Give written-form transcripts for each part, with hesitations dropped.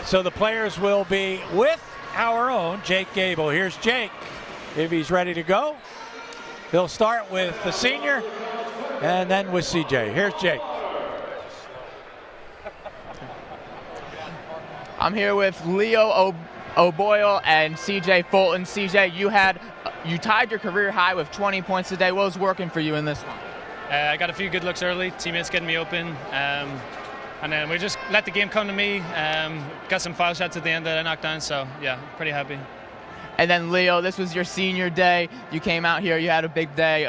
So the players will be with our own Jake Gable. Here's Jake. If he's ready to go, he'll start with the senior and then with CJ. Here's Jake. I'm here with Leo O'Boyle and CJ Fulton. CJ, you tied your career high with 20 points today. What was working for you in this one? I got a few good looks early, teammates getting me open, and then we just let the game come to me. Got some foul shots at the end that I knocked down, so yeah, pretty happy. And then Leo, this was your senior day. You came out here, you had a big day.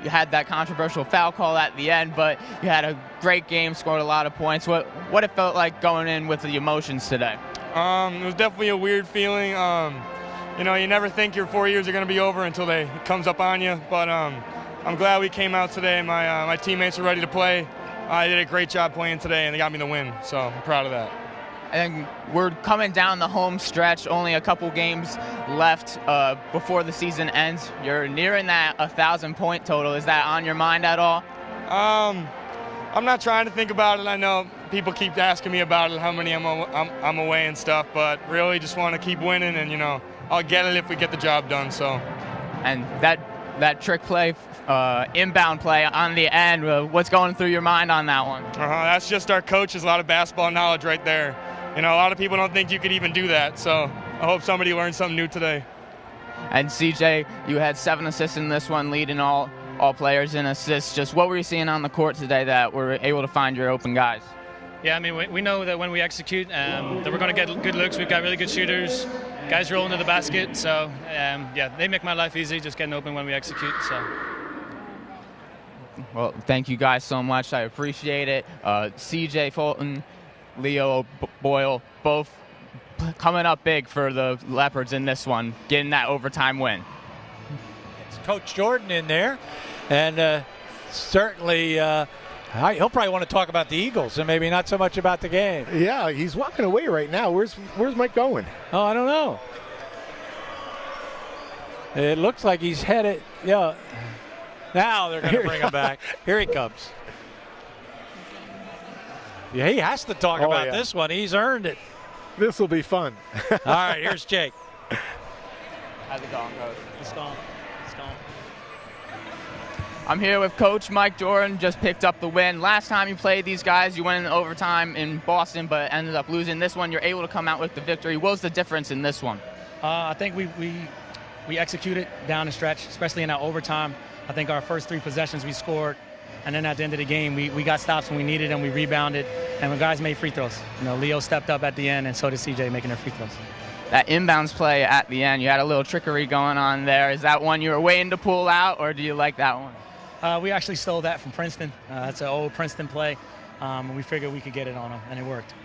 You had that controversial foul call at the end, but you had a great game, scored a lot of points. What it felt like going in with the emotions today? It was definitely a weird feeling. You know, you never think your 4 years are going to be over until it comes up on you. But I'm glad we came out today. My teammates are ready to play. I did a great job playing today, and they got me the win. So I'm proud of that. And we're coming down the home stretch. Only a couple games left before the season ends. You're nearing that 1,000-point total. Is that on your mind at all? I'm not trying to think about it. I know people keep asking me about it, how many I'm away and stuff, but really just want to keep winning, and, you know, I'll get it if we get the job done. So. And that trick play, inbound play on the end, what's going through your mind on that one? That's just our coaches, a lot of basketball knowledge right there. You know, a lot of people don't think you could even do that, so I hope somebody learned something new today. And CJ, you had 7 assists in this one, leading all players in assists. Just what were you seeing on the court today that were able to find your open guys? Yeah, I mean, we know that when we execute, that we're going to get good looks. We've got really good shooters, guys rolling to the basket. So, yeah, they make my life easy just getting open when we execute. So. Well, thank you guys so much. I appreciate it. CJ Fulton, Leo Boyle, both coming up big for the Leopards in this one, getting that overtime win. It's Coach Jordan in there, and certainly he'll probably want to talk about the Eagles and maybe not so much about the game. Yeah, he's walking away right now. Where's Mike going? Oh, I don't know. It looks like he's headed. Yeah. Now they're going to bring him back. Here he comes. Yeah, he has to talk about this one. He's earned it. This will be fun. All right, here's Jake. How's it going, Coach? It's going. I'm here with Coach Mike Jordan. Just picked up the win. Last time you played these guys, you went in overtime in Boston, but ended up losing. This one, you're able to come out with the victory. What was the difference in this one? I think we executed down the stretch, especially in our overtime. I think our first 3 possessions we scored, and then at the end of the game we got stops when we needed them. We rebounded, and when guys made free throws. You know, Leo stepped up at the end, and so did CJ making their free throws. That inbounds play at the end, you had a little trickery going on there. Is that one you were waiting to pull out, or do you like that one? We actually stole that from Princeton. That's an old Princeton play. We figured we could get it on them, and it worked.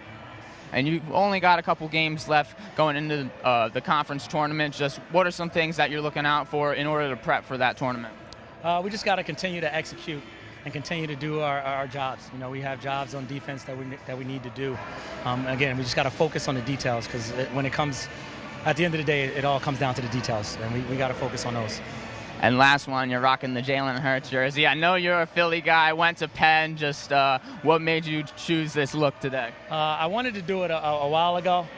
And you've only got a couple games left going into the conference tournament. Just what are some things that you're looking out for in order to prep for that tournament? We just got to continue to execute and continue to do our jobs. You know, we have jobs on defense that we need to do. Again, we just got to focus on the details, because when it comes, at the end of the day, it all comes down to the details, and we got to focus on those. And last one, you're rocking the Jalen Hurts jersey. I know you're a Philly guy, went to Penn. Just what made you choose this look today? I wanted to do it a while ago,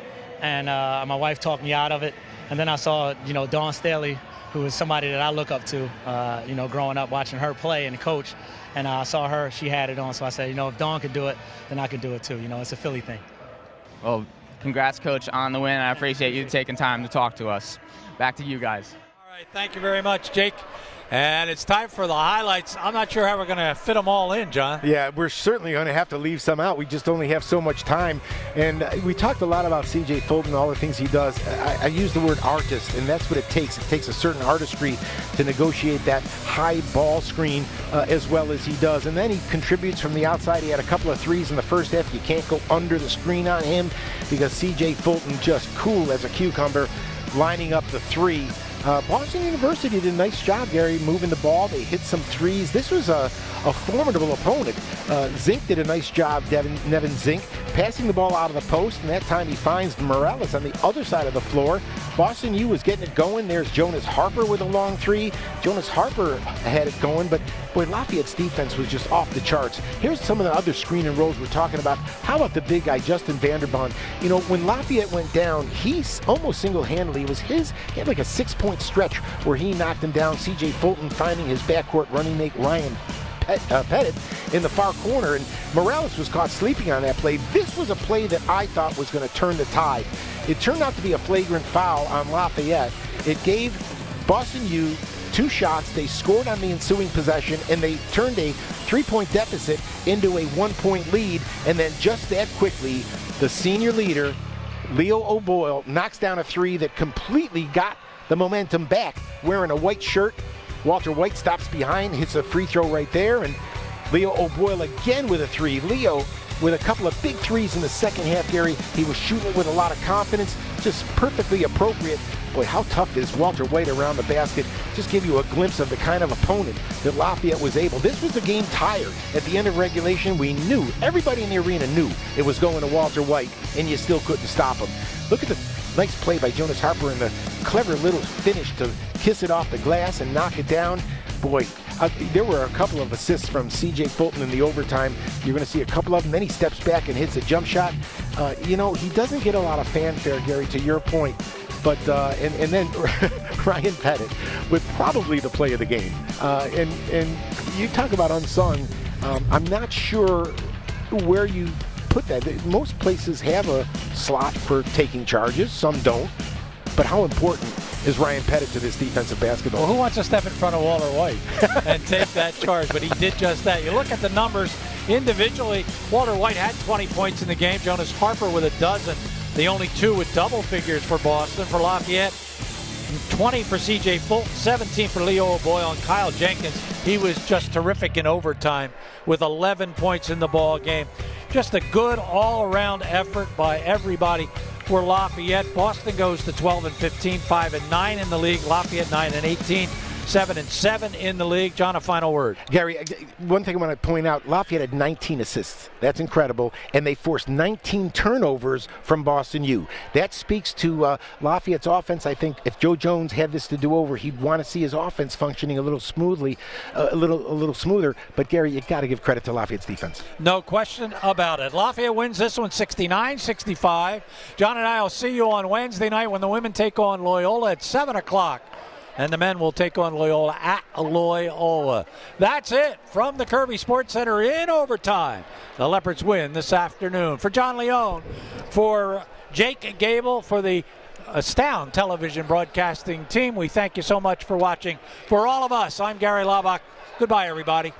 and my wife talked me out of it. And then I saw, you know, Dawn Staley, who is somebody that I look up to, you know, growing up, watching her play and coach. And I saw her, she had it on. So I said, you know, if Dawn could do it, then I could do it too. You know, it's a Philly thing. Well, congrats, Coach, on the win. I appreciate you taking time to talk to us. Back to you guys. Thank you very much, Jake. And it's time for the highlights. I'm not sure how we're going to fit them all in, John. Yeah, we're certainly going to have to leave some out. We just only have so much time. And we talked a lot about CJ Fulton, all the things he does. I use the word artist, and that's what it takes. It takes a certain artistry to negotiate that high ball screen as well as he does. And then he contributes from the outside. He had a couple of threes in the first half. You can't go under the screen on him because CJ Fulton just cool as a cucumber, lining up the three. Boston University did a nice job, Gary, moving the ball. They hit some threes. This was a formidable opponent. Zink did a nice job, Nevin Zink. passing the ball out of the post, and that time he finds Morales on the other side of the floor. Boston U was getting it going. There's Jonas Harper with a long three. Jonas Harper had it going, but boy, Lafayette's defense was just off the charts. Here's some of the other screen and rolls we're talking about. How about the big guy, Justin Vanderbond? You know, when Lafayette went down, he almost single-handedly, he had like a 6-point stretch where he knocked him down. C.J. Fulton finding his backcourt running mate, Ryan Pettit, in the far corner, and Morales was caught sleeping on that play. This was a play that I thought was going to turn the tide. It turned out to be a flagrant foul on Lafayette. It gave Boston U 2 shots. They scored on the ensuing possession, and they turned a 3-point deficit into a 1-point lead. And then just that quickly, the senior leader, Leo O'Boyle, knocks down a 3 that completely got the momentum back. Wearing a white shirt, Walter White stops behind, hits a free throw right there, and Leo O'Boyle again with a 3. Leo with a couple of big threes in the second half, Gary. He was shooting it with a lot of confidence, just perfectly appropriate. Boy, how tough is Walter White around the basket? Just give you a glimpse of the kind of opponent that Lafayette was able. This was the game tired. At the end of regulation, we knew, everybody in the arena knew it was going to Walter White, and you still couldn't stop him. Look at the nice play by Jonas Harper and the clever little finish to kiss it off the glass and knock it down. Boy, there were a couple of assists from C.J. Fulton in the overtime. You're going to see a couple of them. Then he steps back and hits a jump shot. You know, he doesn't get a lot of fanfare, Gary, to your point. But and then Ryan Pettit with probably the play of the game. And you talk about unsung. I'm not sure where you put that. Most places have a slot for taking charges. Some don't. But how important is Ryan Pettit to this defensive basketball? Well, who wants to step in front of Walter White and take that charge? But he did just that. You look at the numbers individually. Walter White had 20 points in the game. Jonas Harper with a dozen. The only 2 with double figures for Boston. For Lafayette, 20 for C.J. Fulton, 17 for Leo O'Boyle, and Kyle Jenkins. He was just terrific in overtime with 11 points in the ball game. Just a good all-around effort by everybody for Lafayette. Boston goes to 12-15, 5-9 in the league. Lafayette 9-18, 7-7 in the league. John, a final word. Gary, one thing I want to point out, Lafayette had 19 assists. That's incredible. And they forced 19 turnovers from Boston U. That speaks to Lafayette's offense. I think if Joe Jones had this to do over, he'd want to see his offense functioning a little smoothly, a little smoother. But Gary, you got to give credit to Lafayette's defense. No question about it. Lafayette wins this one 69-65. John and I will see you on Wednesday night when the women take on Loyola at 7 o'clock. And the men will take on Loyola at Loyola. That's it from the Kirby Sports Center in overtime. The Leopards win this afternoon. For John Leone, for Jake Gable, for the Astound television broadcasting team, we thank you so much for watching. For all of us, I'm Gary Laubach. Goodbye, everybody.